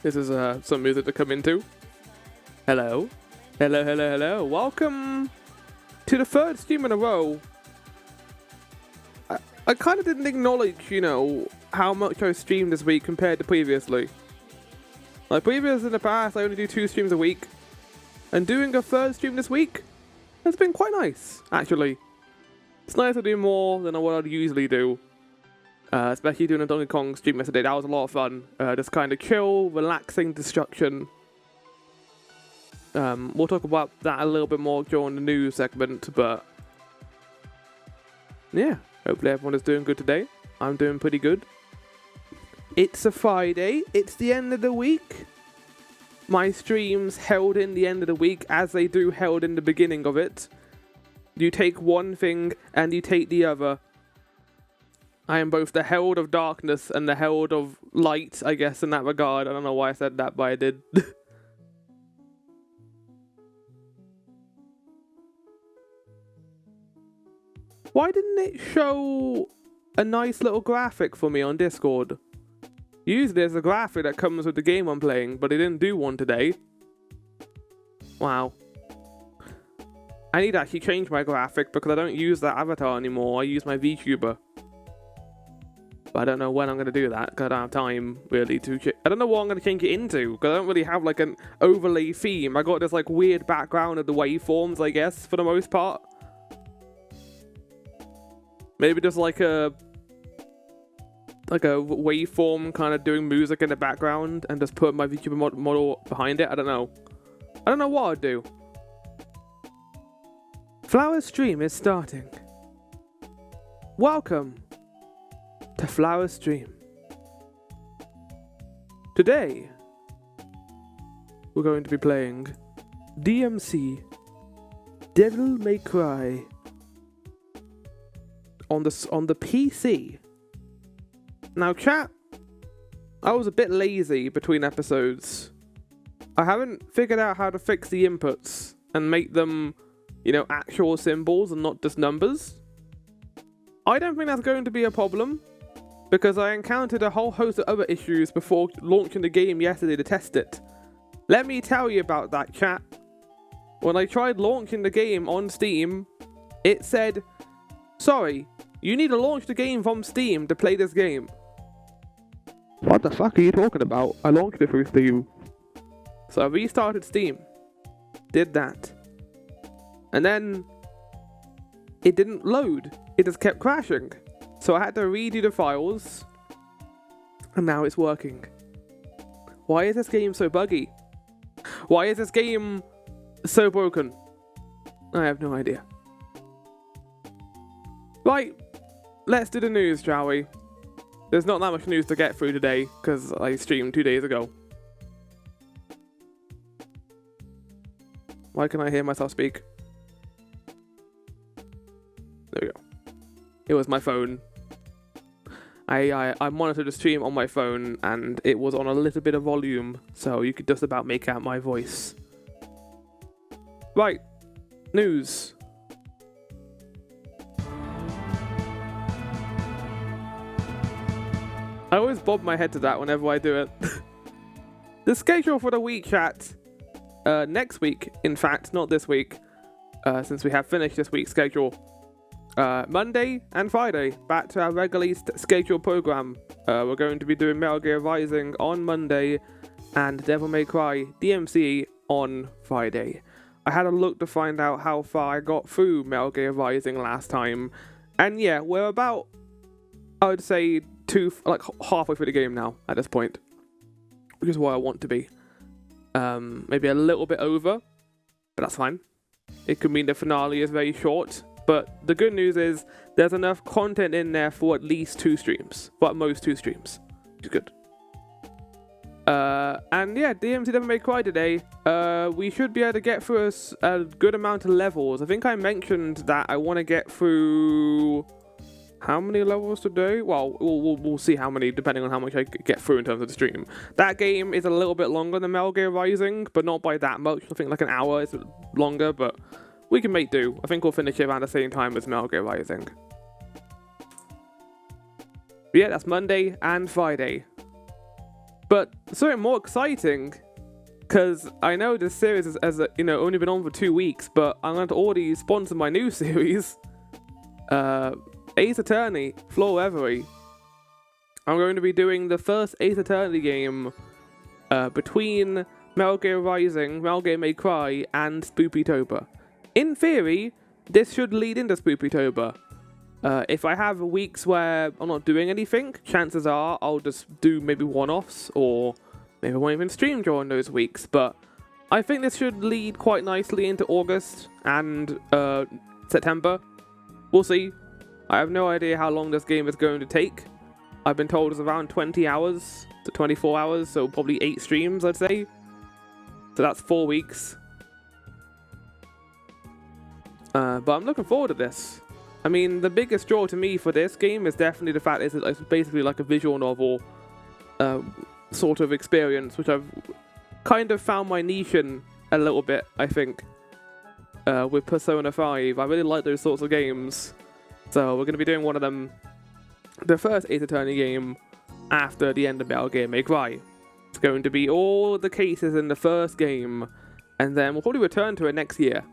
This is some music to come into. Hello. Hello, hello, hello. Welcome to the third stream in a row. I kind of didn't acknowledge, how much I streamed this week compared to previously. Like previous in the past, I only do 2 streams a week. And doing a third stream this week has been quite nice, actually. It's nice to do more than what I'd usually do. Especially doing a Donkey Kong stream yesterday. That was a lot of fun. Just kind of chill, relaxing destruction. We'll talk about that a little bit more during the news segment, but yeah, hopefully everyone is doing good today. I'm doing pretty good. It's a Friday. It's the end of the week. My streams held in the end of the week as they do held in the beginning of it. You take one thing and you take the other. I am both the herald of darkness and the herald of light, I guess, in that regard. I don't know why I said that, but I did. Why didn't it show a nice little graphic for me on Discord? Usually there's a graphic that comes with the game I'm playing, but it didn't do one today. Wow. I need to actually change my graphic because I don't use that avatar anymore. I use my VTuber. But I don't know when I'm going to do that because I don't have time really to I don't know what I'm going to change it into because I don't really have like an overlay theme. I got this like weird background of the waveforms, I guess, for the most part. Maybe just like a waveform kind of doing music in the background and just put my VTuber model behind it. I don't know. I don't know what I'd do. Flower Stream is starting. Welcome to Flower Stream. Today, we're going to be playing DMC Devil May Cry on the PC. Now, chat, I was a bit lazy between episodes. I haven't figured out how to fix the inputs and make them, actual symbols and not just numbers. I don't think that's going to be a problem, because I encountered a whole host of other issues before launching the game yesterday to test it. Let me tell you about that, chat. When I tried launching the game on Steam, it said, "Sorry, you need to launch the game from Steam to play this game." What the fuck are you talking about? I launched it through Steam. So I restarted Steam. Did that. And then it didn't load. It just kept crashing. So I had to redo the files. And now it's working. Why is this game so buggy? Why is this game so broken? I have no idea. Right, let's do the news, shall we? There's not that much news to get through today, because I streamed 2 days ago. Why can I hear myself speak? There we go. It was my phone. I monitored the stream on my phone, and it was on a little bit of volume, so you could just about make out my voice. Right, news. I always bob my head to that whenever I do it. The schedule for the week, chat. Next week, in fact, not this week, since we have finished this week's schedule. Monday and Friday, back to our regularly scheduled program. We're going to be doing Metal Gear Rising on Monday and Devil May Cry DMC on Friday. I had a look to find out how far I got through Metal Gear Rising last time, and yeah, we're about, I would say, halfway through the game now at this point, which is where I want to be. Maybe a little bit over, but that's fine. It could mean the finale is very short, but the good news is there's enough content in there for at least 2 streams, for at most 2 streams, which is good. And yeah, DMC Devil May Cry today, we should be able to get through a good amount of levels. I think I mentioned that I want to get through how many levels today? Well, we'll see how many, depending on how much I get through in terms of the stream. That game is a little bit longer than Metal Gear Rising, but not by that much. I think like an hour is longer, but we can make do. I think we'll finish it around the same time as Metal Gear Rising. But yeah, that's Monday and Friday. But something more exciting, because I know this series has only been on for 2 weeks, but I'm going to already sponsor my new series, Ace Attorney: Floor Reverie. I'm going to be doing the first Ace Attorney game between Metal Gear Rising, Metal Gear May Cry, and Spoopytober. In theory, this should lead into Spoopytober. If I have weeks where I'm not doing anything, chances are I'll just do maybe one-offs, or maybe I won't even stream during those weeks. But I think this should lead quite nicely into August and September. We'll see. I have no idea how long this game is going to take. I've been told it's around 20 hours to 24 hours, so probably 8 streams, I'd say. So that's 4 weeks. But I'm looking forward to this. I mean, the biggest draw to me for this game is definitely the fact that it's basically like a visual novel sort of experience, which I've kind of found my niche in a little bit, I think, with Persona 5. I really like those sorts of games. So we're going to be doing one of them, the first Ace Attorney game, after the end of Metal Gear May Cry. It's going to be all the cases in the first game, and then we'll probably return to it next year,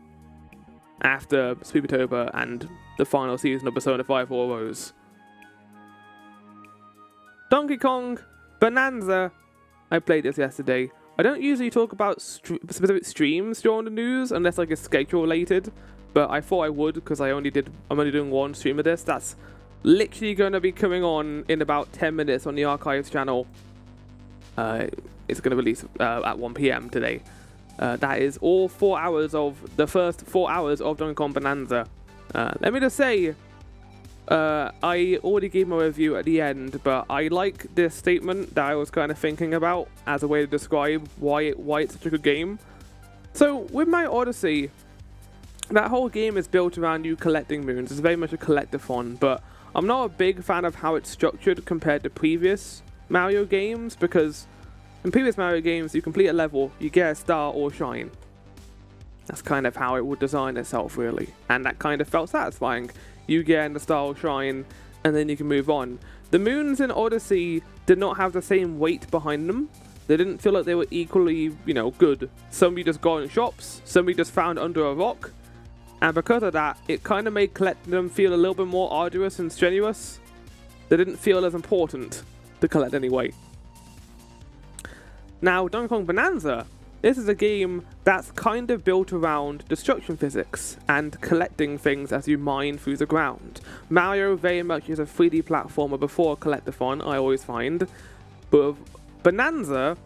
after Spoopytober and the final season of Persona 5 Orros. Donkey Kong Bonanza. I played this yesterday. I don't usually talk about specific streams during the news unless like it's schedule related, but I thought I would because I'm only doing one stream of this. That's literally going to be coming on in about 10 minutes on the Archives channel. It's going to release at 1 PM today. That is all 4 hours of the first 4 hours of Donkey Kong Bonanza. Let me just say, I already gave my review at the end, but I like this statement that I was kind of thinking about as a way to describe why it's such a good game. So with Mario Odyssey, that whole game is built around you collecting moons. It's very much a collectathon, but I'm not a big fan of how it's structured compared to previous Mario games, because in previous Mario games, you complete a level, you get a star or shine. That's kind of how it would design itself, really. And that kind of felt satisfying. You get the star or shine, and then you can move on. The moons in Odyssey did not have the same weight behind them. They didn't feel like they were equally, good. Some you just got in shops, some you just found under a rock. And because of that, it kind of made collecting them feel a little bit more arduous and strenuous. They didn't feel as important to collect anyway. Now, Donkey Kong Bonanza, this is a game that's kind of built around destruction physics and collecting things as you mine through the ground. Mario very much is a 3D platformer before collectathon, I always find. But Bonanza,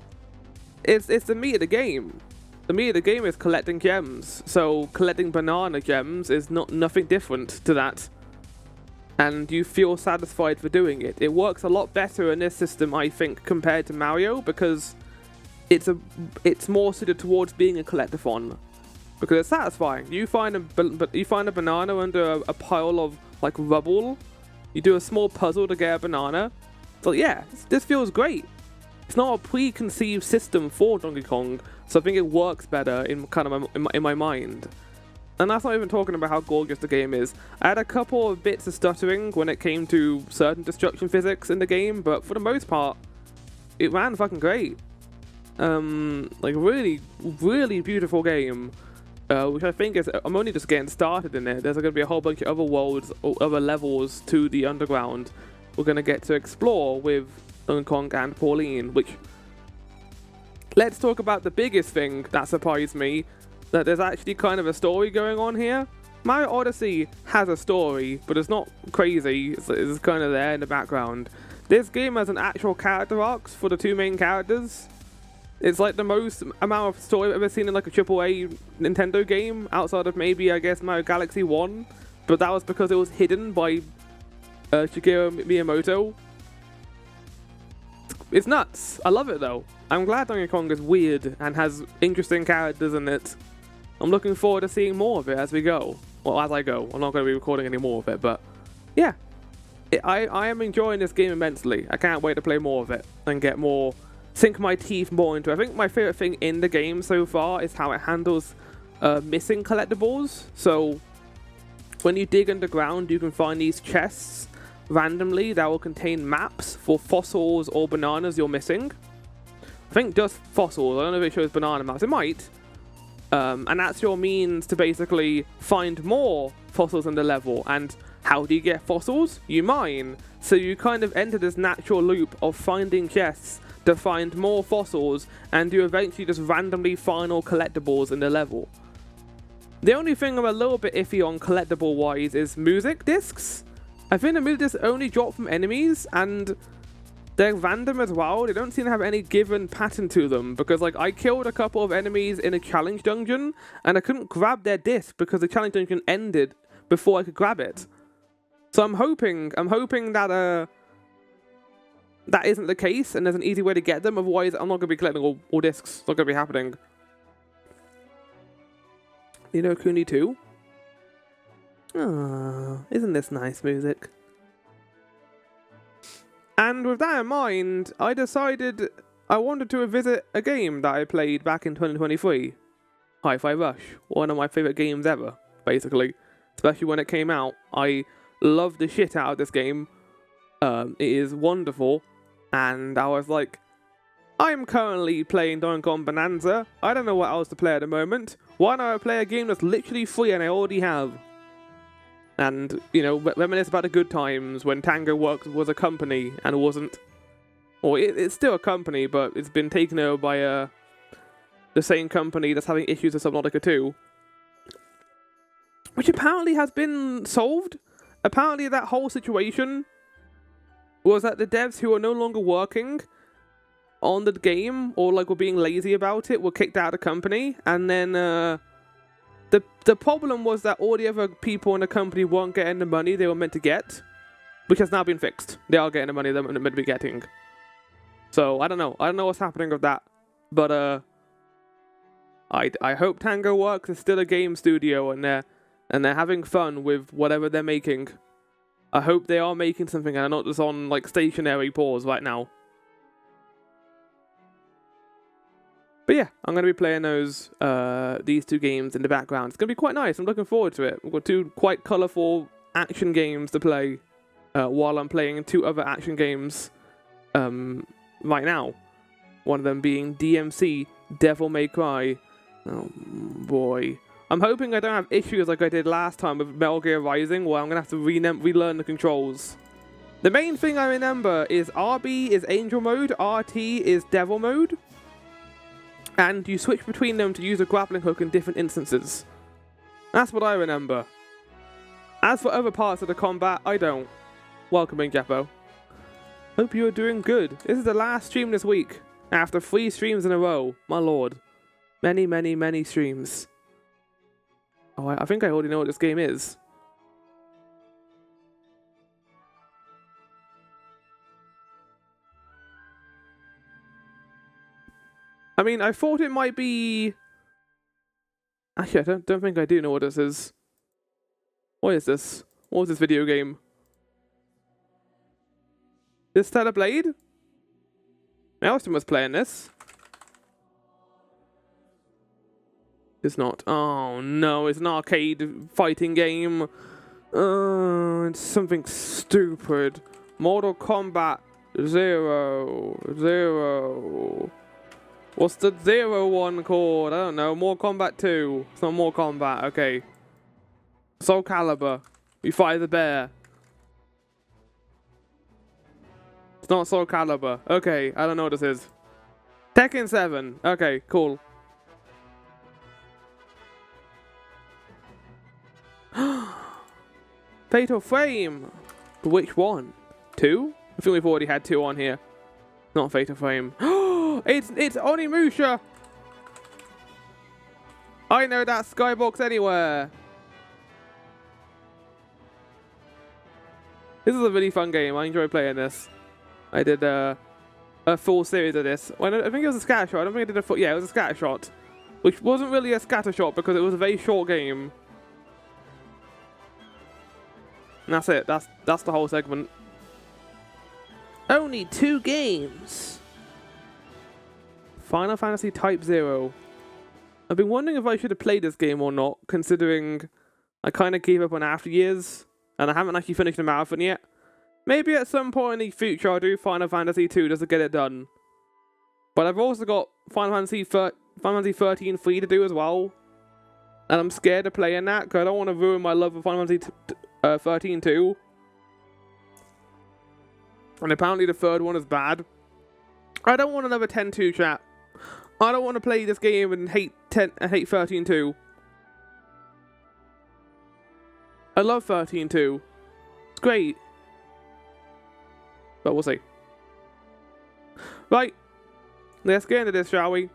it's the meat of the game. The meat of the game is collecting gems, so collecting banana gems is nothing different to that. And you feel satisfied for doing it. It works a lot better in this system, I think, compared to Mario, because it's more suited towards being a collectathon, because it's satisfying. You find a banana under a pile of like rubble. You do a small puzzle to get a banana. So yeah, this feels great. It's not a preconceived system for Donkey Kong, so I think it works better in my mind. And that's not even talking about how gorgeous the game is. I had a couple of bits of stuttering when it came to certain destruction physics in the game, but for the most part, it ran fucking great. Like really, really beautiful game, which I think is, I'm only just getting started in it. There's going to be a whole bunch of other worlds, or other levels to the underground we're going to get to explore with Donkey Kong and Pauline, which, let's talk about the biggest thing that surprised me, that there's actually kind of a story going on here. Mario Odyssey has a story, but it's not crazy, it's kind of there in the background. This game has an actual character arcs for the two main characters. It's like the most amount of story I've ever seen in like a AAA Nintendo game, outside of maybe, I guess, Mario Galaxy 1. But that was because it was hidden by Shigeru Miyamoto. It's nuts. I love it though. I'm glad Donkey Kong is weird and has interesting characters in it. I'm looking forward to seeing more of it as we go. Well, as I go. I'm not going to be recording any more of it, but yeah. I am enjoying this game immensely. I can't wait to play more of it and get more, sink my teeth more into it. I think my favorite thing in the game so far is how it handles missing collectibles. So when you dig underground, you can find these chests randomly that will contain maps for fossils or bananas you're missing. I think just fossils. I don't know if it shows banana maps. It might. And that's your means to basically find more fossils in the level. And how do you get fossils? You mine. So you kind of enter this natural loop of finding chests to find more fossils, and you eventually just randomly find all collectibles in the level. The only thing I'm a little bit iffy on collectible wise is music discs. I think the music discs only drop from enemies, and they're random as well. They don't seem to have any given pattern to them, because like I killed a couple of enemies in a challenge dungeon and I couldn't grab their disc because the challenge dungeon ended before I could grab it. So I'm hoping that that isn't the case and there's an easy way to get them. Otherwise, I'm not going to be collecting all discs. It's not going to be happening. You know Kuni 2? Ah, isn't this nice music? And with that in mind, I decided I wanted to revisit a game that I played back in 2023. Hi-Fi Rush. One of my favourite games ever, basically. Especially when it came out. I loved the shit out of this game. It is wonderful. And I was like, I'm currently playing Donkey Kong Bonanza. I don't know what else to play at the moment. Why not play a game that's literally free and I already have? And, you know, reminisce about the good times when Tango Works was a company and wasn't... Well, it's still a company, but it's been taken over by the same company that's having issues with Subnautica 2. Which apparently has been solved. Apparently that whole situation was that the devs who are no longer working on the game, or like were being lazy about it, were kicked out of the company, and then the problem was that all the other people in the company weren't getting the money they were meant to get, which has now been fixed. They are getting the money they're meant to be getting. So I don't know what's happening with that, but I hope Tango Works is still a game studio and they're having fun with whatever they're making. I hope they are making something and not just on like stationary pause right now. But yeah, I'm going to be playing these two games in the background. It's going to be quite nice. I'm looking forward to it. We've got two quite colourful action games to play while I'm playing two other action games right now. One of them being DMC, Devil May Cry. Oh boy. I'm hoping I don't have issues like I did last time with Metal Gear Rising, where I'm going to have to relearn the controls. The main thing I remember is RB is Angel Mode, RT is Devil Mode, and you switch between them to use a grappling hook in different instances. That's what I remember. As for other parts of the combat, I don't. Welcoming Jeppo. Hope you are doing good. This is the last stream this week, after 3 streams in a row. My lord. Many, many, many streams. Oh, I think I already know what this game is. I mean, I thought it might be... Actually, I don't think I do know what this is. What is this? What was this video game? This Stellar Blade? Elston was playing this. It's not. Oh no, it's an arcade fighting game. It's something stupid. Mortal Kombat 0. What's the 0 one called? I don't know. Mortal Kombat 2. It's not Mortal Kombat. Okay. Soul Calibur. We fight the bear. It's not Soul Calibur. Okay, I don't know what this is. Tekken 7. Okay, cool. Fatal Frame. Which one? 2? I think we've already had 2 on here. Not Fatal Frame. It's Onimusha. I know that skybox anywhere. This is a really fun game. I enjoy playing this. I did a full series of this. Well, I think it was a scatter shot. I don't think I did a full... Yeah, it was a scatter shot. Which wasn't really a scatter shot because it was a very short game. And that's it. That's the whole segment. Only 2 games. Final Fantasy Type 0. I've been wondering if I should have played this game or not, considering I kind of gave up on After Years, and I haven't actually finished the marathon yet. Maybe at some point in the future I'll do Final Fantasy 2 just to get it done. But I've also got Final Fantasy 13 free to do as well. And I'm scared of playing that because I don't want to ruin my love of Final Fantasy 13 too. And apparently the third one is bad. I don't want another 10-2 chat. I don't want to play this game and hate 13 too. I love 13 too. It's great. But we'll see. Right. Let's get into this, shall we?